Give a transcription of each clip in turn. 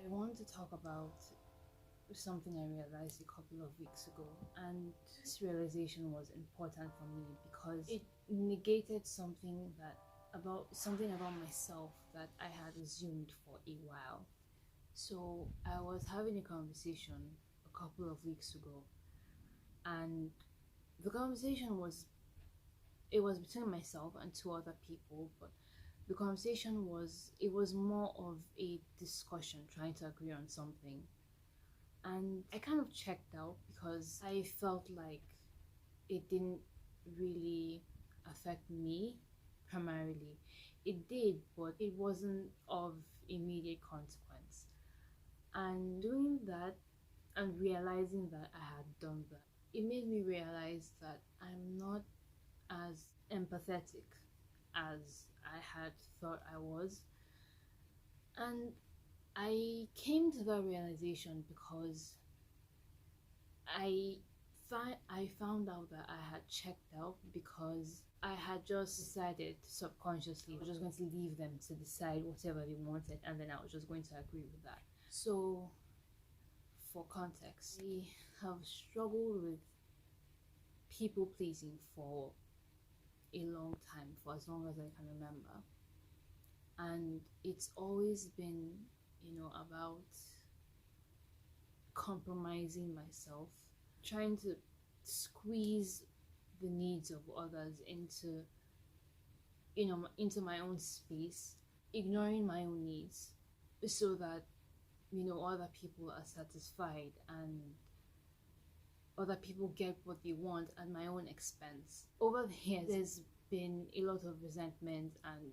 I want to talk about something I realized a couple of weeks ago, and this realization was important for me because it negated something about myself that I had assumed for a while. So I was having a conversation a couple of weeks ago, and the conversation was between myself and two other people, but the conversation was more of a discussion trying to agree on something. And I kind of checked out because I felt like it didn't really affect me primarily. It did, but it wasn't of immediate consequence. And doing that and realizing that I had done that, it made me realize that I'm not as empathetic as I had thought I was. And I came to that realization because I I found out that I had checked out because I had just decided subconsciously I was just going to leave them to decide whatever they wanted, and then I was just going to agree with that. So, for context, I have struggled with people pleasing for a long time, for as long as I can remember. And it's always been, about compromising myself, trying to squeeze the needs of others into my own space, ignoring my own needs so that other people are satisfied and other people get what they want at my own expense. Over the years there's been a lot of resentment and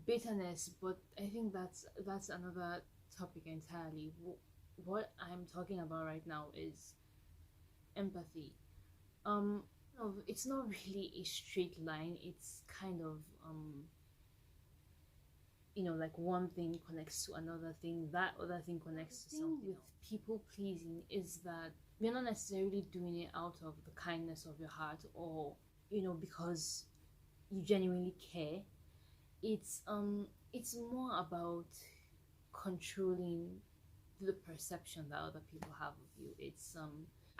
bitterness, but I think that's another topic entirely. What I'm talking about right now is empathy. It's not really a straight line. It's kind of like one thing connects to another thing, that other thing connects to something. With people pleasing is that you're not necessarily doing it out of the kindness of your heart, or because you genuinely care. It's more about controlling the perception that other people have of you. It's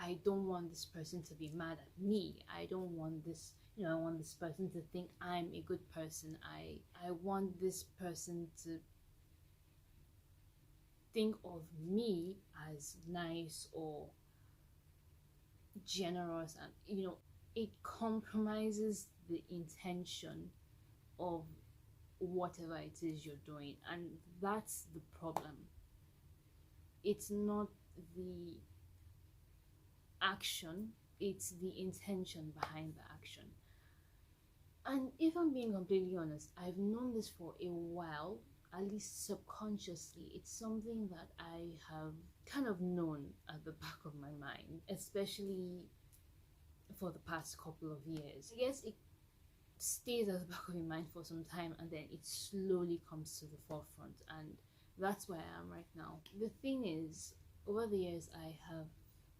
I don't want this person to be mad at me. I don't want this, I want this person to think I'm a good person. I want this person to think of me as nice or generous, and it compromises the intention of whatever it is you're doing, and that's the problem. It's not the action, it's the intention behind the action. And if I'm being completely honest, I've known this for a while, at least subconsciously. It's something that I have kind of known at the back of my mind, especially for the past couple of years. I guess it stays at the back of your mind for some time, and then it slowly comes to the forefront, and that's where I am right now. The thing is, over the years I have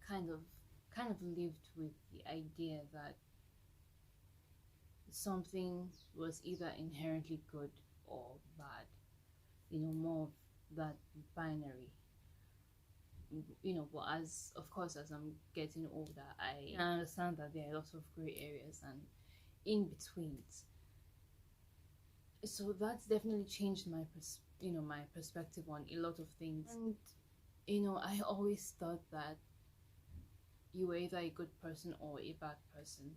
kind of lived with the idea that something was either inherently good or bad, more of that binary. But as I'm getting older, I understand that there are lots of gray areas and in betweens. So that's definitely changed my perspective on a lot of things. And I always thought that you were either a good person or a bad person.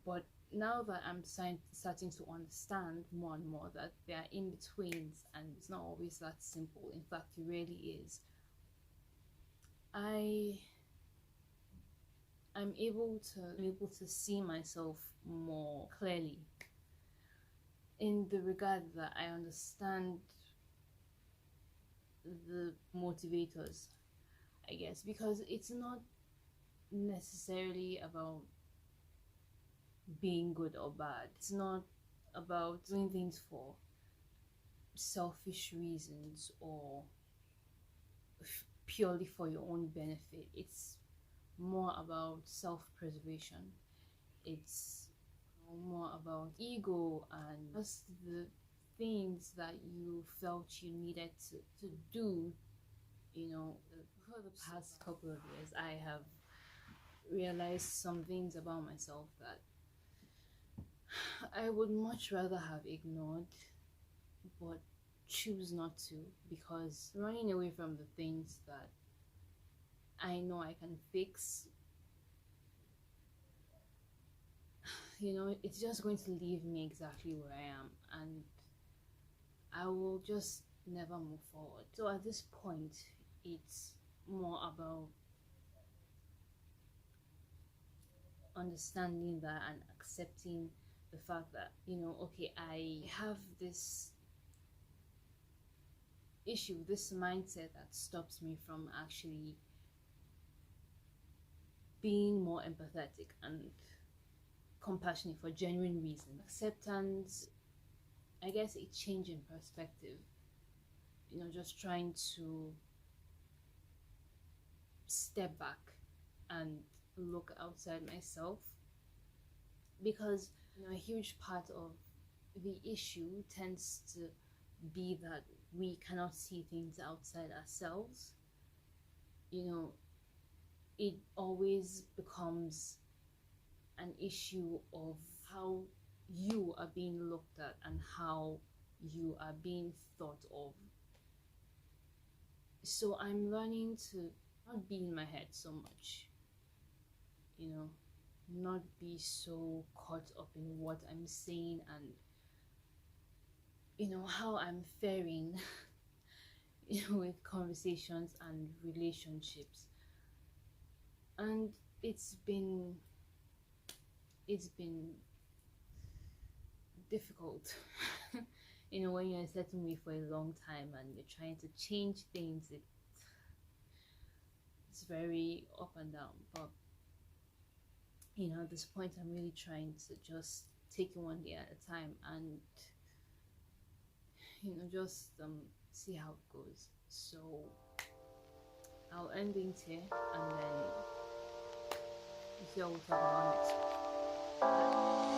But now that I'm starting to understand more and more that there are in-betweens, and it's not always that simple. In fact, it really is. I'm able to see myself more clearly, in the regard that I understand the motivators, I guess, because it's not necessarily about being good or bad. It's not about doing things for selfish reasons or purely for your own benefit. It's more about self-preservation. It's more about ego and just the things that you felt you needed to do, for the past couple of years, I have realized some things about myself that I would much rather have ignored, but choose not to, because running away from the things that I know I can fix, it's just going to leave me exactly where I am, and I will just never move forward. So at this point, it's more about understanding that and accepting the fact that, okay, I have this issue, this mindset that stops me from actually being more empathetic and compassionate for genuine reasons. Acceptance, I guess a change in perspective, just trying to step back and look outside myself, because a huge part of the issue tends to be that we cannot see things outside ourselves. It always becomes an issue of how you are being looked at and how you are being thought of. So I'm learning to not be in my head so much, not be so caught up in what I'm saying and how I'm faring with conversations and relationships. And it's been difficult when you're in a certain way for a long time and you're trying to change things. It's very up and down, but at this point I'm really trying to just take it one day at a time and just see how it goes. So I'll end things here, and then we'll see what we'll talk about next week.